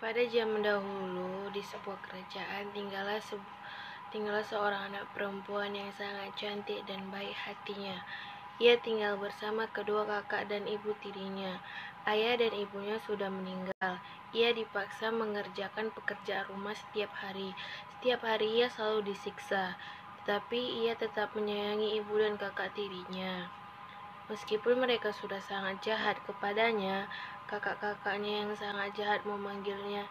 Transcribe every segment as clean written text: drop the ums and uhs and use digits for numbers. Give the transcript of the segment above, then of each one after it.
Pada zaman dahulu, di sebuah kerajaan tinggallah seorang anak perempuan yang sangat cantik dan baik hatinya. Ia tinggal bersama kedua kakak dan ibu tirinya. Ayah dan ibunya sudah meninggal. Ia dipaksa mengerjakan pekerjaan rumah setiap hari. Setiap hari ia selalu disiksa, tetapi ia tetap menyayangi ibu dan kakak tirinya. Meskipun mereka sudah sangat jahat kepadanya, kakak-kakaknya yang sangat jahat memanggilnya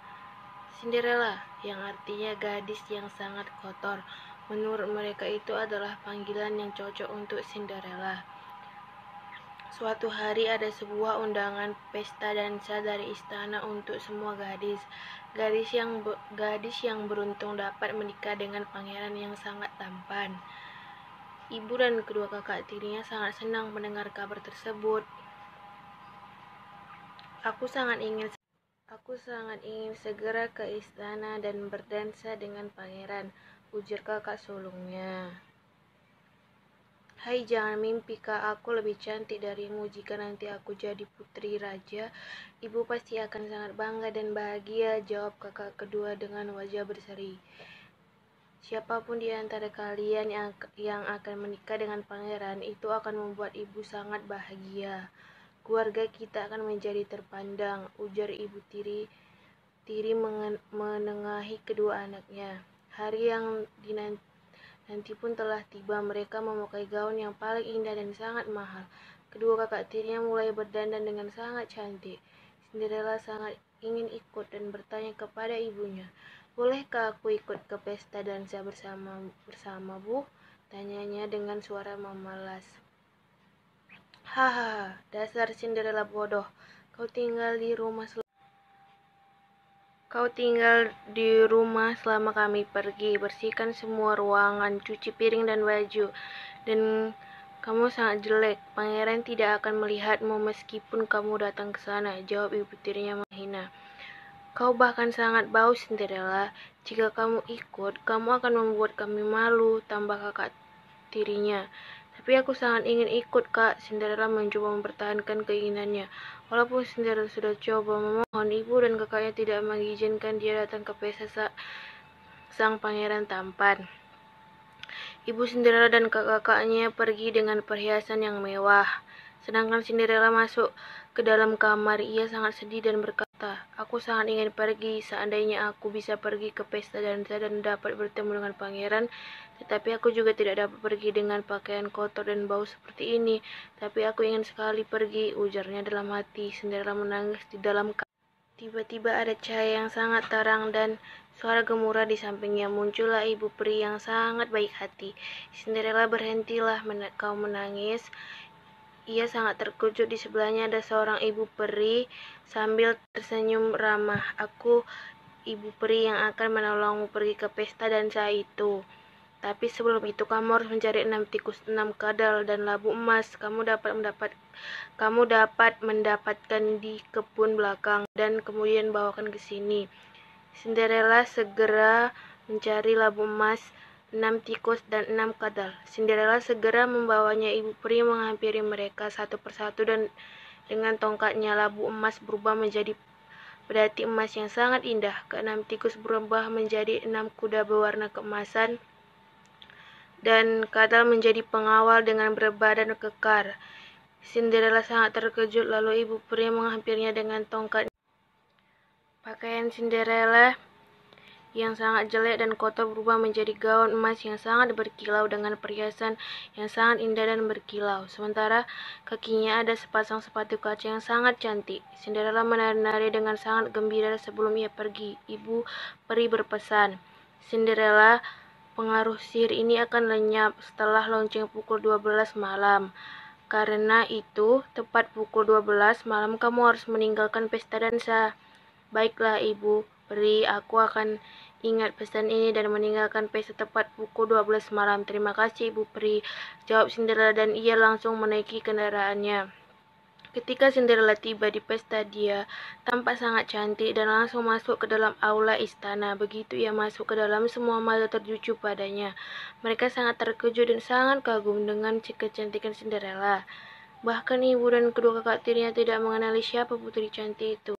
Cinderella, yang artinya gadis yang sangat kotor. Menurut mereka itu adalah panggilan yang cocok untuk Cinderella. Suatu hari ada sebuah undangan pesta dansa dari istana untuk semua gadis. Gadis yang beruntung dapat menikah dengan pangeran yang sangat tampan. Ibu dan kedua kakak tirinya sangat senang mendengar kabar tersebut. Aku sangat ingin segera ke istana dan berdansa dengan pangeran, ujar kakak sulungnya. Hai, jangan mimpi kak, aku lebih cantik darimu. Jika nanti aku jadi putri raja, ibu pasti akan sangat bangga dan bahagia, jawab kakak kedua dengan wajah berseri. Siapapun di antara kalian yang akan menikah dengan pangeran, itu akan membuat ibu sangat bahagia. Keluarga kita akan menjadi terpandang, ujar ibu tiri menengahi kedua anaknya. Hari yang nanti pun telah tiba. Mereka memakai gaun yang paling indah dan sangat mahal. Kedua kakak tirinya mulai berdandan dengan sangat cantik. Cinderella sangat ingin ikut dan bertanya kepada ibunya, "Bolehkah aku ikut ke pesta dansa bersama Bu?" tanyanya dengan suara memalas. "Hahaha, dasar Cinderella bodoh. Kau tinggal di rumah selama kami pergi. Bersihkan semua ruangan, cuci piring dan baju. Dan kamu sangat jelek. Pangeran tidak akan melihatmu meskipun kamu datang ke sana," jawab ibu tirinya menghina. "Kau bahkan sangat bau, Cinderella. Jika kamu ikut, kamu akan membuat kami malu," tambah kakak tirinya. "Tapi aku sangat ingin ikut, Kak." Cinderella mencoba mempertahankan keinginannya. Walaupun Cinderella sudah coba memohon, ibu dan kakaknya tidak mengizinkan dia datang ke pesta sang pangeran tampan. Ibu Cinderella dan kakak-kakaknya pergi dengan perhiasan yang mewah. Sedangkan Cinderella masuk ke dalam kamar. Ia sangat sedih dan berkata, "Aku sangat ingin pergi. Seandainya aku bisa pergi ke pesta dansa dan dapat bertemu dengan pangeran, tetapi aku juga tidak dapat pergi dengan pakaian kotor dan bau seperti ini. Tapi aku ingin sekali pergi," ujarnya dalam hati. Cinderella menangis di dalam kamar. Tiba-tiba ada cahaya yang sangat terang dan suara gemuruh di sampingnya. Muncullah ibu peri yang sangat baik hati. Cinderella, "Berhentilah kau menangis." Ia sangat terkejut. Di sebelahnya ada seorang ibu peri sambil tersenyum ramah. "Aku ibu peri yang akan menolongmu pergi ke pesta dansa itu. Tapi sebelum itu kamu harus mencari 6 tikus, 6 kadal, dan labu emas. Kamu dapat mendapatkan di kebun belakang dan kemudian bawakan ke sini." Cinderella segera mencari labu emas, 6 tikus, dan 6 kadal. Cinderella segera membawanya. Ibu peri menghampiri mereka satu persatu dan dengan tongkatnya labu emas berubah menjadi pedati emas yang sangat indah. Keenam tikus berubah menjadi 6 kuda berwarna keemasan dan kadal menjadi pengawal dengan berbadan kekar. Cinderella sangat terkejut, lalu ibu peri menghampirinya dengan tongkat. Pakaian Cinderella yang sangat jelek dan kotor berubah menjadi gaun emas yang sangat berkilau dengan perhiasan yang sangat indah dan berkilau. Sementara kakinya ada sepasang sepatu kaca yang sangat cantik. Cinderella menari-nari dengan sangat gembira sebelum ia pergi. Ibu peri berpesan, "Cinderella, pengaruh sihir ini akan lenyap setelah lonceng pukul 12 malam. Karena itu, tepat pukul 12 malam kamu harus meninggalkan pesta dansa." "Baiklah, Ibu Peri, aku akan ingat pesan ini dan meninggalkan pesta tepat pukul 12 malam. Terima kasih, Ibu Peri," jawab Cinderella dan ia langsung menaiki kendaraannya. Ketika Cinderella tiba di pesta, dia tampak sangat cantik dan langsung masuk ke dalam aula istana. Begitu ia masuk ke dalam, semua mata tertuju padanya. Mereka sangat terkejut dan sangat kagum dengan kecantikan Cinderella. Bahkan ibu dan kedua kakak tirinya tidak mengenali siapa putri cantik itu.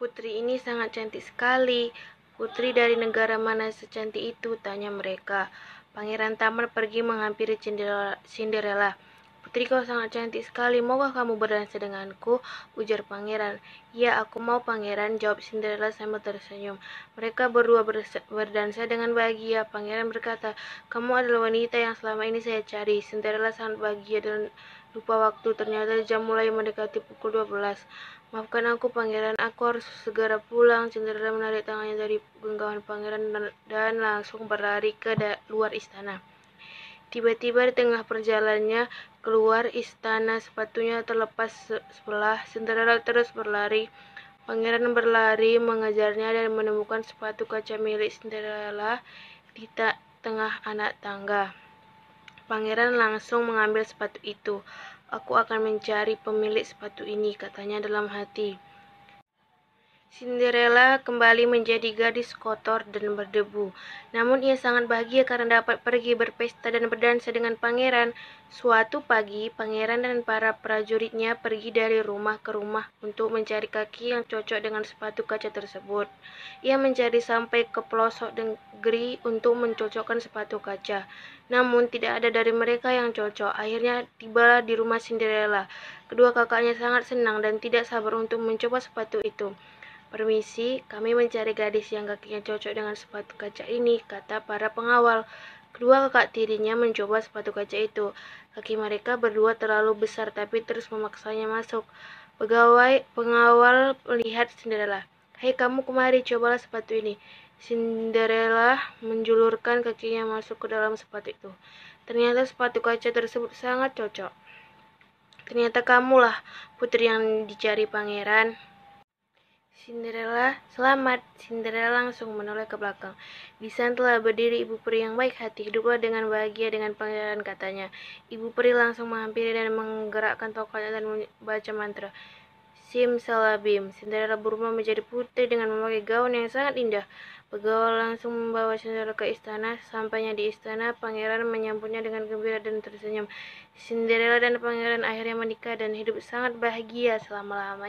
Putri ini sangat cantik sekali. Putri dari negara mana secantik itu? Tanya mereka. Pangeran tampan pergi menghampiri Cinderella. Putri, kau sangat cantik sekali. Maukah kamu berdansa denganku? Ujar pangeran. Ya, aku mau pangeran, jawab Cinderella sambil tersenyum. Mereka berdua berdansa dengan bahagia. Pangeran berkata, kamu adalah wanita yang selama ini saya cari. Cinderella sangat bahagia dan lupa waktu. Ternyata jam mulai mendekati pukul 12. Maafkan aku pangeran, aku harus segera pulang. Cinderella menarik tangannya dari genggaman pangeran dan langsung berlari ke luar istana. Tiba-tiba di tengah perjalanannya keluar istana, sepatunya terlepas sebelah. Cinderella terus berlari. Pangeran berlari mengejarnya dan menemukan sepatu kaca milik Cinderella di tengah anak tangga. Pangeran langsung mengambil sepatu itu. Aku akan mencari pemilik sepatu ini, katanya dalam hati. Cinderella kembali menjadi gadis kotor dan berdebu. Namun ia sangat bahagia karena dapat pergi berpesta dan berdansa dengan pangeran. Suatu pagi, pangeran dan para prajuritnya pergi dari rumah ke rumah untuk mencari kaki yang cocok dengan sepatu kaca tersebut. Ia mencari sampai ke pelosok negeri untuk mencocokkan sepatu kaca. Namun tidak ada dari mereka yang cocok. Akhirnya tibalah di rumah Cinderella. Kedua kakaknya sangat senang dan tidak sabar untuk mencoba sepatu itu. Permisi, kami mencari gadis yang kakinya cocok dengan sepatu kaca ini, kata para pengawal. Kedua kakak tirinya mencoba sepatu kaca itu. Kaki mereka berdua terlalu besar tapi terus memaksanya masuk. Pengawal melihat Cinderella. Hei kamu kemari, cobalah sepatu ini. Cinderella menjulurkan kakinya masuk ke dalam sepatu itu. Ternyata sepatu kaca tersebut sangat cocok. Ternyata kamulah putri yang dicari pangeran. Cinderella, selamat. Cinderella langsung menoleh ke belakang. Di sana telah berdiri ibu peri yang baik hati. Hiduplah dengan bahagia dengan pangeran, katanya. Ibu peri langsung menghampiri dan menggerakkan tongkatnya dan membaca mantra. Simsalabim. Cinderella berubah menjadi putri dengan memakai gaun yang sangat indah. Pegawai langsung membawa Cinderella ke istana. Sampainya di istana, pangeran menyambutnya dengan gembira dan tersenyum. Cinderella dan pangeran akhirnya menikah dan hidup sangat bahagia selama-lamanya.